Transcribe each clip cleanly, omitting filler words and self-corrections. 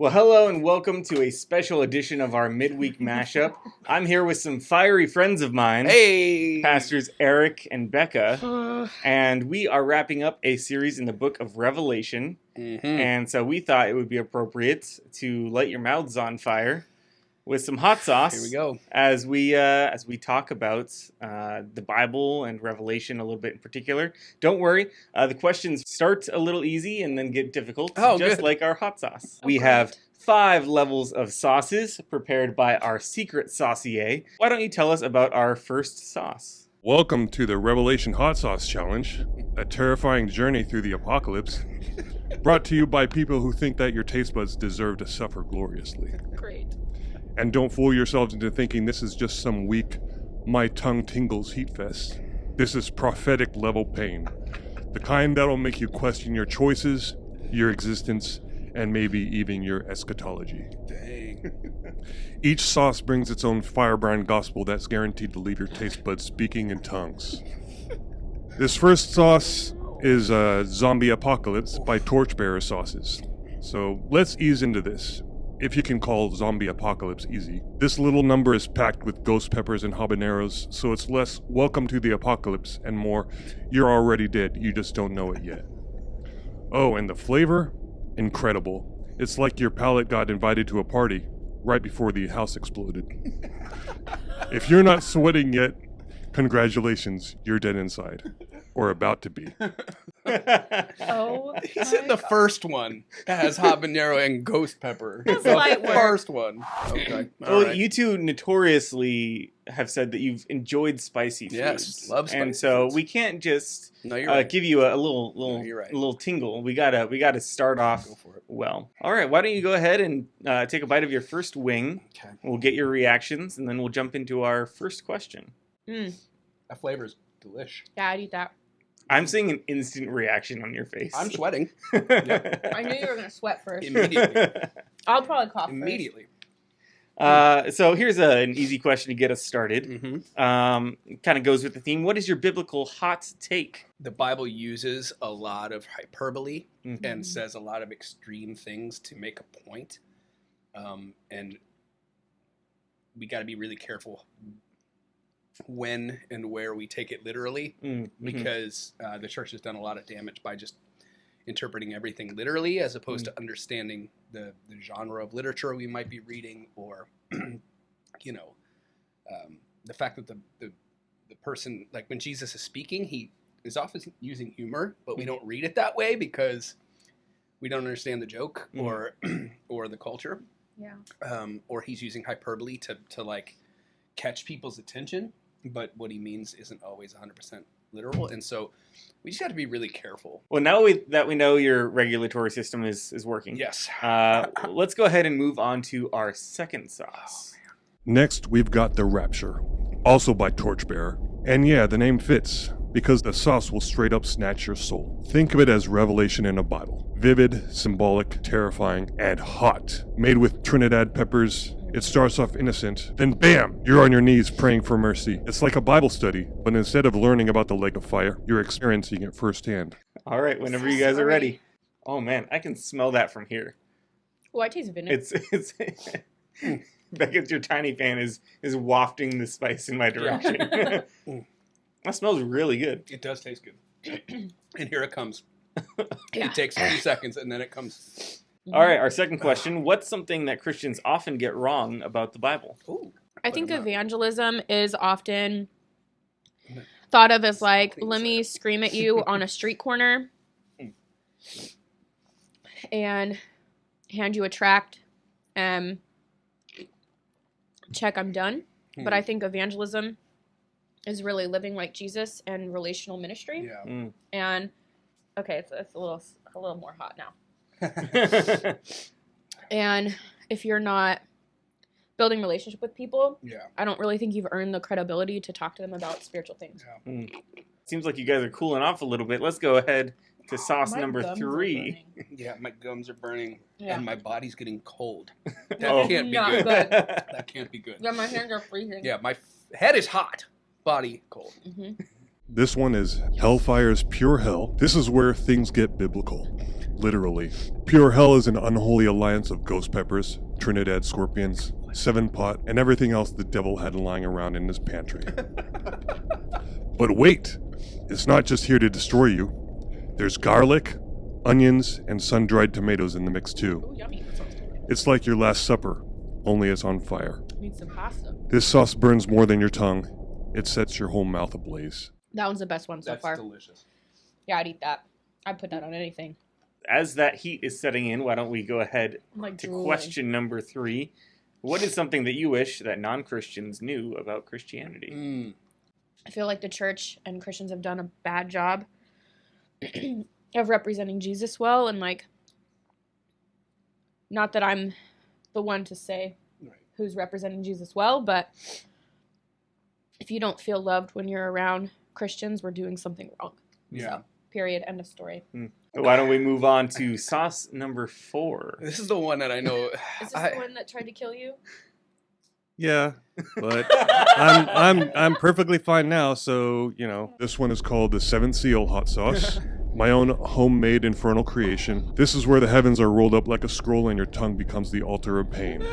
Well, hello and welcome to a special edition of our midweek mashup. I'm here with some fiery friends of mine, Hey! Pastors Eric and Becca, and we are wrapping up a series in the book of Revelation. And so we thought it would be appropriate to light your mouths on fire with some hot sauce. Here we go. As we talk about the Bible and Revelation a little bit in particular. Don't worry, the questions start a little easy and then get difficult, just good. like our hot sauce. Oh, We great. have 5 levels of sauces prepared by our secret saucier. Why don't you tell us about our first sauce? Welcome to the Revelation Hot Sauce Challenge, a terrifying journey through the apocalypse, brought to you by people who think that your taste buds deserve to suffer gloriously. Great. And don't fool yourselves into thinking this is just some weak, my tongue tingles heat fest. This is prophetic level pain, the kind that'll make you question your choices, your existence, and maybe even your eschatology. Dang. Each sauce brings its own firebrand gospel that's guaranteed to leave your taste buds speaking in tongues. This first sauce is Zombie Apocalypse by Torchbearer Sauces. So let's ease into this, if you can call Zombie Apocalypse easy. This little number is packed with ghost peppers and habaneros, so it's less welcome to the apocalypse and more you're already dead, you just don't know it yet. Oh, and the flavor? Incredible. It's like your palate got invited to a party right before the house exploded. If you're not sweating yet, congratulations, you're dead inside. Or about to be. Oh, He said the first one has habanero and ghost pepper. That's The light work. first one. Okay. Well, All right. you two notoriously have said that you've enjoyed spicy foods. Yes, love spicy and so foods. we can't just No, you're right. give you a little No, you're right. little tingle. We gotta start off Go for it. well. All right, why don't you go ahead and take a bite of your first wing? Okay. We'll get your reactions, and then we'll jump into our first question. That flavor's delish. Yeah, I'd eat that. I'm seeing an instant reaction on your face. I'm sweating I knew you were gonna sweat first. immediately. I'll probably cough Immediately. So here's an easy question to get us started. Mm-hmm. Kind of goes with the theme. What is your biblical hot take? The Bible uses a lot of hyperbole Mhm. and says a lot of extreme things to make a point. And we got to be really careful when and where we take it literally, because the church has done a lot of damage by just interpreting everything literally as opposed to understanding the genre of literature we might be reading, or the fact that the person, like when Jesus is speaking, he is often using humor, but we don't read it that way because we don't understand the joke or the culture. Yeah. Or he's using hyperbole to like catch people's attention, but what he means isn't always 100% literal, and so we just got to be really careful. Well, now that we know your regulatory system is working, Yes. let's go ahead and move on to our second sauce. Next, we've got The Rapture, also by Torchbearer. And yeah, the name fits, because the sauce will straight up snatch your soul. Think of it as Revelation in a bottle. Vivid, symbolic, terrifying, and hot. Made with Trinidad peppers. It starts off innocent, then bam, you're on your knees praying for mercy. It's like a Bible study, but instead of learning about the lake of fire, you're experiencing it firsthand. All right, whenever you guys are ready. Oh man, I can smell that from here. Oh, I taste vinegar. It's Becca's your tiny fan is wafting the spice in my direction. That smells really good. It does taste good. And here it comes. It takes a few seconds, and then it comes. All right, our second question. What's something that Christians often get wrong about the Bible? Ooh, I think but I'm not. evangelism is often thought of as like, let me scream at you on a street corner and hand you a tract. Check, I'm done. But I think evangelism is really living like Jesus and relational ministry. Yeah. And okay, so it's a little more hot now. And if you're not building relationship with people, Yeah. I don't really think you've earned the credibility to talk to them about spiritual things. Yeah. Seems like you guys are cooling off a little bit. Let's go ahead to sauce My number gums are 3. burning. Yeah, my gums are burning, Yeah. and my body's getting cold. That Oh. can't be Not good. good. That can't be good. Yeah, my hands are freezing. Yeah, my head is hot, body cold. Mm-hmm. This one is Hellfire's Pure Hell. This is where things get biblical. literally. Pure hell is an unholy alliance of ghost peppers, Trinidad scorpions, 7-pot, and everything else the devil had lying around in his pantry. But wait! It's not just here to destroy you. There's garlic, onions, and sun-dried tomatoes in the mix too. Oh, yummy. It's like your Last Supper, only it's on fire. Need some pasta. This sauce burns more than your tongue. It sets your whole mouth ablaze. That one's the best one so That's far. delicious. Yeah, I'd eat that. I'd put that on anything. As that heat is setting in, why don't we go ahead I'm like to drooling. question number 3. What is something that you wish that non-Christians knew about Christianity? I feel like the church and Christians have done a bad job of representing Jesus well, and like, not that I'm the one to say who's representing Jesus well, but if you don't feel loved when you're around Christians, we're doing something wrong. Yeah. So, period. End of story. Why don't we move on to sauce number 4? This is the one that I know. Is this the one that tried to kill you? Yeah, but I'm perfectly fine now, so, you know. This one is called the 7 Seal hot sauce. My own homemade infernal creation. This is where the heavens are rolled up like a scroll and your tongue becomes the altar of pain.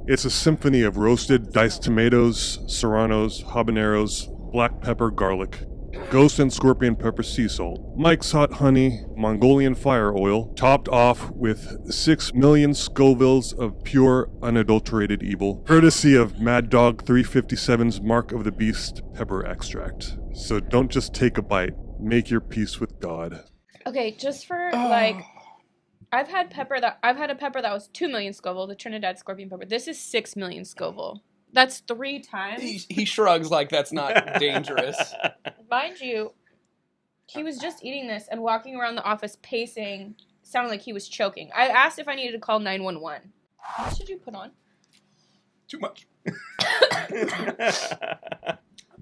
It's a symphony of roasted, diced tomatoes, serranos, habaneros, black pepper, garlic, ghost and scorpion pepper sea salt, Mike's hot honey, Mongolian fire oil, topped off with 6 million Scovilles of pure, unadulterated evil, courtesy of Mad Dog 357's Mark of the Beast pepper extract. So don't just take a bite, make your peace with God. Okay, just for like, I've had a pepper that was 2 million Scoville, the Trinidad scorpion pepper. This is 6 million Scoville. That's 3 times. He shrugs like that's not dangerous. Mind you, he was just eating this and walking around the office pacing, sounding like he was choking. I asked if I needed to call 911. How much did you put on? Too much.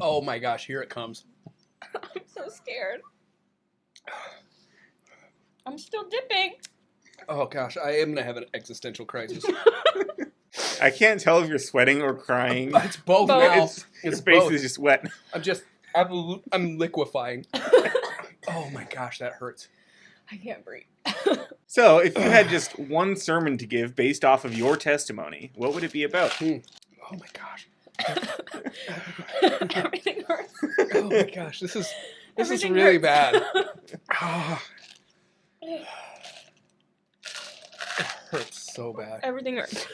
Oh my gosh, here it comes. I'm so scared. I'm still dipping. Oh gosh, I am gonna have an existential crisis. I can't tell if you're sweating or crying. It's both Both. now. His face both. is just wet. I'm liquefying. Oh my gosh, that hurts. I can't breathe. So, if you had just one sermon to give based off of your testimony, what would it be about? Oh my gosh. Everything hurts. Oh my gosh, this is Everything really hurts. bad. Oh. It hurts so bad. Everything hurts.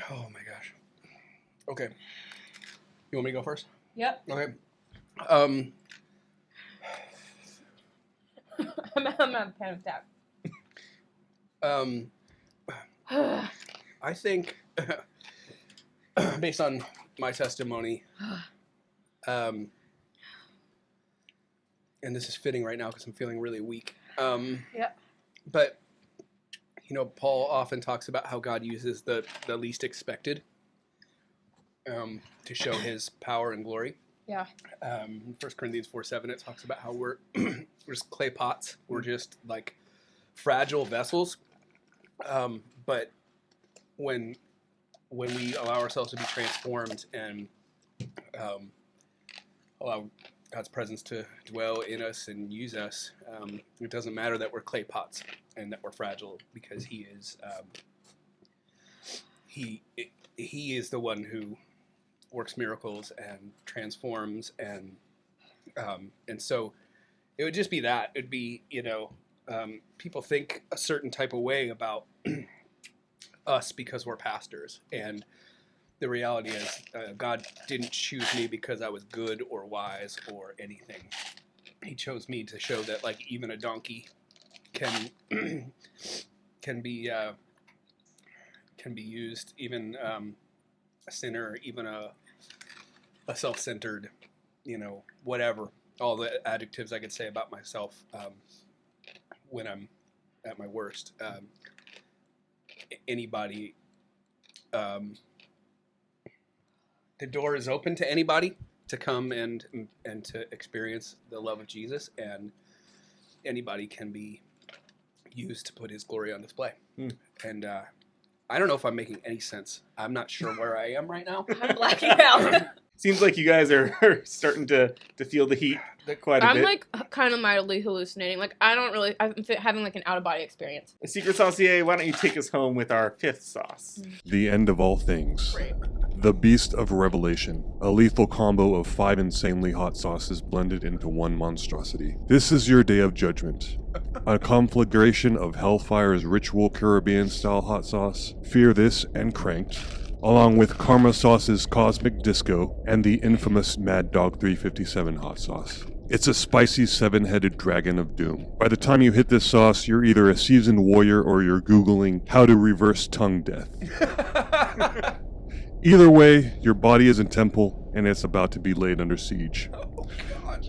Oh my gosh. Okay. You want me to go first? Yep. Okay. I'm having a panic attack. I think, based on my testimony, and this is fitting right now because I'm feeling really weak. Yeah. But, you know, Paul often talks about how God uses the least expected to show his power and glory. Yeah. 1 Corinthians 4:7, it talks about how we're just clay pots. We're just like fragile vessels. But when we allow ourselves to be transformed and allow God's presence to dwell in us and use us, it doesn't matter that we're clay pots and that we're fragile, because He is He is the one who works miracles and transforms, and so it would just be that. It'd be, you know, people think a certain type of way about us because we're pastors, and the reality is God didn't choose me because I was good or wise or anything. He chose me to show that, like, even a donkey can be used, even a sinner, even a self-centered, you know, whatever, all the adjectives I could say about myself when I'm at my worst. Anybody, the door is open to anybody to come and to experience the love of Jesus, and anybody can be used to put His glory on display. And I don't know if I'm making any sense. I'm not sure where I am right now. I'm blacking out. Seems like you guys are starting to feel the heat quite a bit. I'm like kind of mildly hallucinating. Like I'm having like an out of body experience. Secret Saucier, why don't you take us home with our 5th sauce? The end of all things. The Beast of Revelation, a lethal combo of 5 insanely hot sauces blended into one monstrosity. This is your day of judgment. A conflagration of Hellfire's ritual Caribbean-style hot sauce, Fear This and Cranked, along with Karma Sauce's Cosmic Disco and the infamous Mad Dog 357 hot sauce. It's a spicy 7-headed dragon of doom. By the time you hit this sauce, you're either a seasoned warrior or you're Googling how to reverse tongue death. Either way, your body is in temple, and it's about to be laid under siege. Oh, God.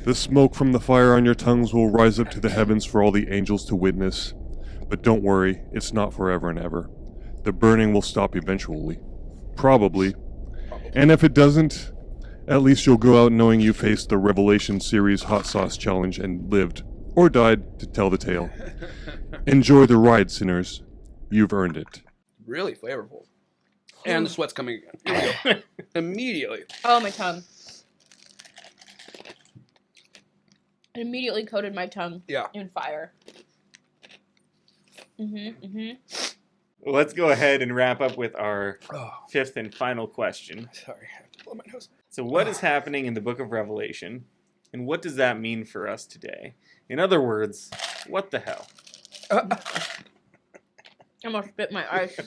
The smoke from the fire on your tongues will rise up to the heavens for all the angels to witness. But don't worry, it's not forever and ever. The burning will stop eventually. Probably. And if it doesn't, at least you'll go out knowing you faced the Revelation series Hot Sauce Challenge and lived, or died, to tell the tale. Enjoy the ride, sinners. You've earned it. Really flavorful. And the sweat's coming again. Here we go. Immediately. Oh, my tongue. It immediately coated my tongue in fire. Let's go ahead and wrap up with our 5th and final question. Sorry, I have to blow my nose. So what is happening in the book of Revelation, and what does that mean for us today? In other words, what the hell? I almost spit my ice.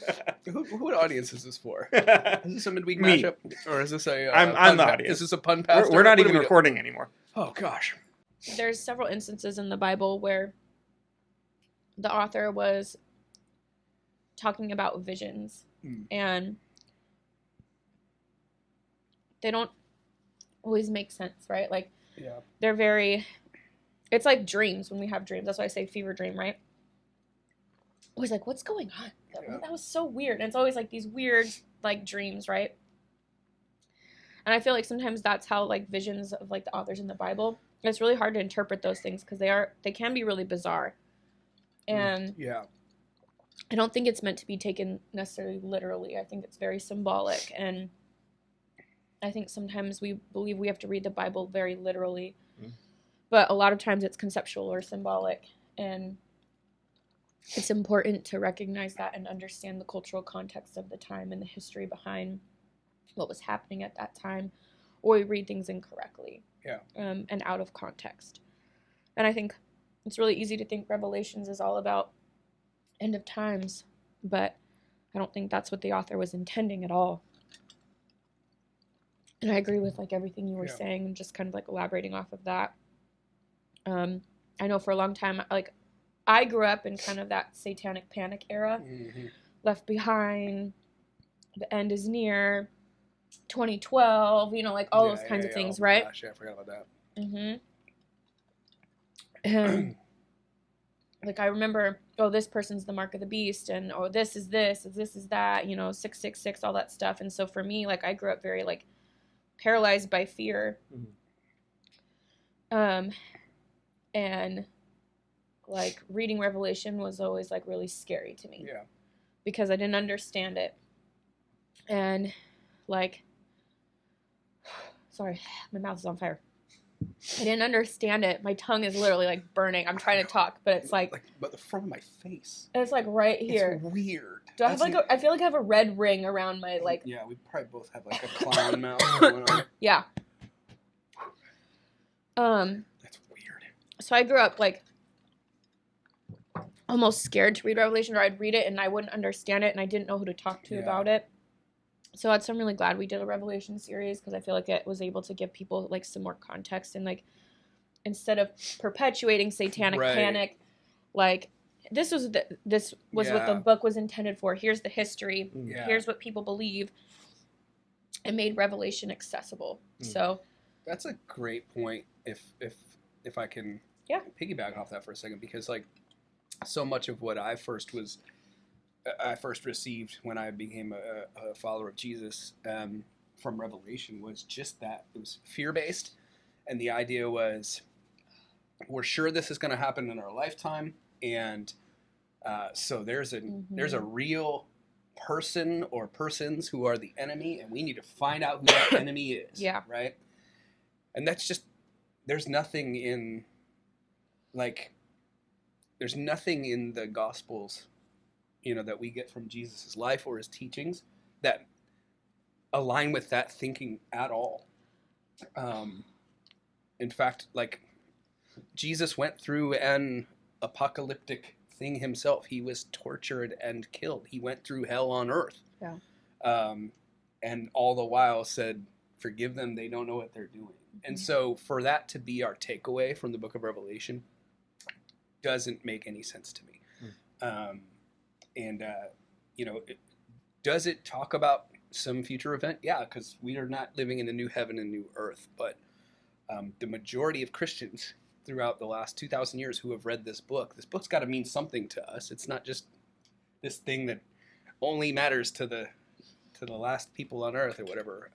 What audience is this for? Is this a midweek mashup? Or is this a I'm the audience. Is this a pun pastor? We're not even recording anymore. Oh, gosh. There's several instances in the Bible where the author was talking about visions, and they don't always make sense, right? Like, they're very... It's like dreams when we have dreams. That's why I say fever dream, right? Always like, what's going on? That was so weird. And it's always like these weird like dreams, right? And I feel like sometimes that's how like visions of like the authors in the Bible. It's really hard to interpret those things because they can be really bizarre. And I don't think it's meant to be taken necessarily literally. I think it's very symbolic, and I think sometimes we believe we have to read the Bible very literally. But a lot of times it's conceptual or symbolic, and it's important to recognize that and understand the cultural context of the time and the history behind what was happening at that time, or we read things incorrectly and out of context. And I think it's really easy to think Revelations is all about end of times, but I don't think that's what the author was intending at all. And I agree with like everything you were saying, and just kind of like elaborating off of that. I know for a long time, like, I grew up in kind of that satanic panic era. Left Behind, The End Is Near, 2012, you know, like all those kinds of things, right? Gosh, I forgot about that. And like, I remember, oh, this person's the mark of the beast, and oh, this is that, you know, 666, all that stuff. And so for me, like, I grew up very like paralyzed by fear. And like reading Revelation was always like really scary to me. Because I didn't understand it. And like, sorry, my mouth is on fire. I didn't understand it. My tongue is literally like burning. I'm trying to talk, but it's like but the front of my face. It's like right here. It's weird. Do I have like I feel like I have a red ring around my like. Yeah, we probably both have like a clown mouth going on. Yeah. That's weird. So I grew up like almost scared to read Revelation, or I'd read it and I wouldn't understand it and I didn't know who to talk to about it. So I'm really glad we did a Revelation series, because I feel like it was able to give people like some more context, and like instead of perpetuating satanic panic, like this was what the book was intended for. Here's the history. Here's what people believe. It made Revelation accessible. So that's a great point. If I can piggyback off that for a second, because like so much of what I first received when I became a follower of Jesus from Revelation was just that. It was fear-based, and the idea was, we're sure this is going to happen in our lifetime, and so there's a real person or persons who are the enemy, and we need to find out who that enemy is. Yeah. Right? And that's just, there's nothing in the Gospels, that we get from Jesus' life or his teachings that align with that thinking at all. In fact, Jesus went through an apocalyptic thing himself. He was tortured and killed. He went through hell on earth. Yeah. And all the while said, forgive them, they don't know what they're doing. And so for that to be our takeaway from the book of Revelation doesn't make any sense to me. Does it talk about some future event? Yeah, because we are not living in a new heaven and new earth. But the majority of Christians throughout the last 2,000 years who have read this book's got to mean something to us. It's not just this thing that only matters to the last people on earth or whatever.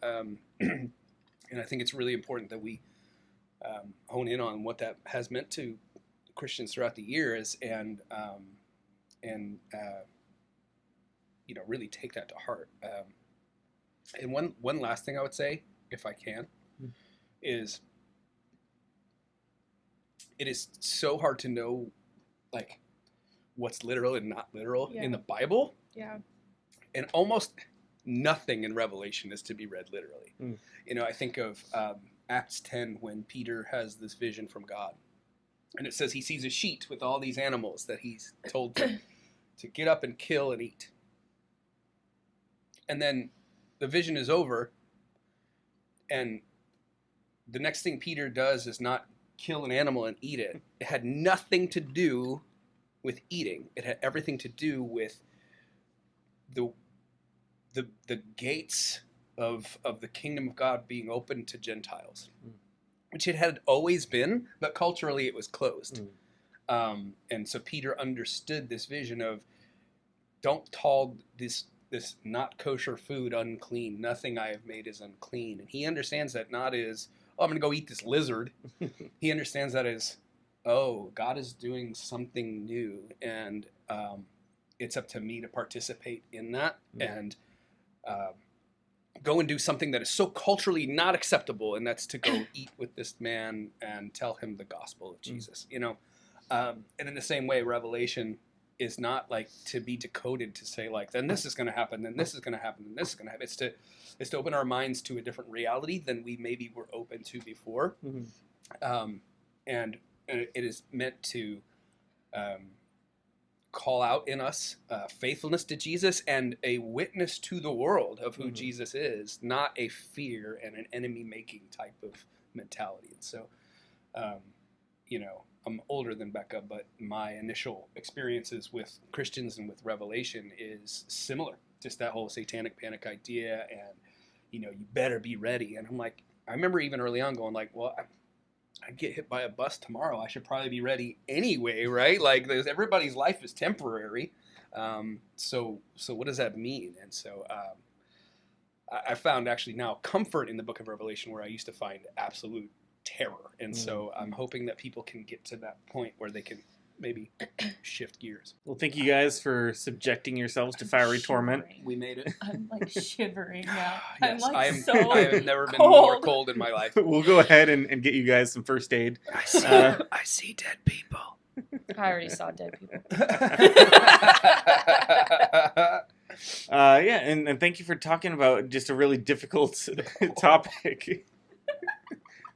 And I think it's really important that we hone in on what that has meant to Christians throughout the years and really take that to heart. And one last thing I would say, if I can, is it is so hard to know what's literal and not literal in the Bible. Yeah. And almost nothing in Revelation is to be read literally. I think of Acts 10 when Peter has this vision from God. And it says he sees a sheet with all these animals that he's told to get up and kill and eat. And then the vision is over, and the next thing Peter does is not kill an animal and eat it. It had nothing to do with eating. It had everything to do with the gates of the kingdom of God being open to Gentiles, which it had always been, but culturally it was closed. And so Peter understood this vision of, don't call this not kosher food unclean. Nothing I have made is unclean. And he understands that not as, I'm going to go eat this lizard. He understands that as, God is doing something new, and it's up to me to participate in that and go and do something that is so culturally not acceptable, and that's to go eat with this man and tell him the gospel of Jesus. And in the same way, Revelation is not to be decoded to say then this is going to happen, then this is going to happen, then this is going to happen. It's to open our minds to a different reality than we maybe were open to before. And it is meant to call out in us faithfulness to Jesus and a witness to the world of who Jesus is, not a fear and an enemy-making type of mentality. And so, I'm older than Becca, but my initial experiences with Christians and with Revelation is similar. Just that whole satanic panic idea, and you better be ready. And I'm I remember even early on going well, I'd get hit by a bus tomorrow. I should probably be ready anyway, right? Everybody's life is temporary. So what does that mean? And so I found actually now comfort in the book of Revelation where I used to find absolute terror. And so I'm hoping that people can get to that point where they can maybe shift gears. Well, thank you guys for subjecting yourselves to fiery torment. We made it. I'm shivering now. Yes, I'm I have never been cold. more cold in my life. We'll go ahead and get you guys some first aid. I see dead people. I already saw dead people. And thank you for talking about just a really difficult topic.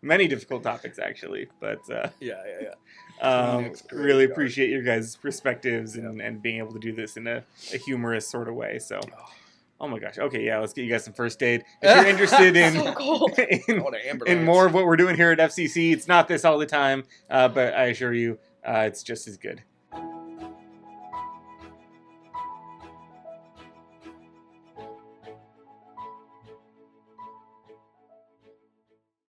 Many difficult topics, actually, but really appreciate your guys' perspectives and being able to do this in a humorous sort of way. So, oh my gosh, okay, let's get you guys some first aid. If you're interested in more of what we're doing here at FCC, it's not this all the time, but I assure you, it's just as good.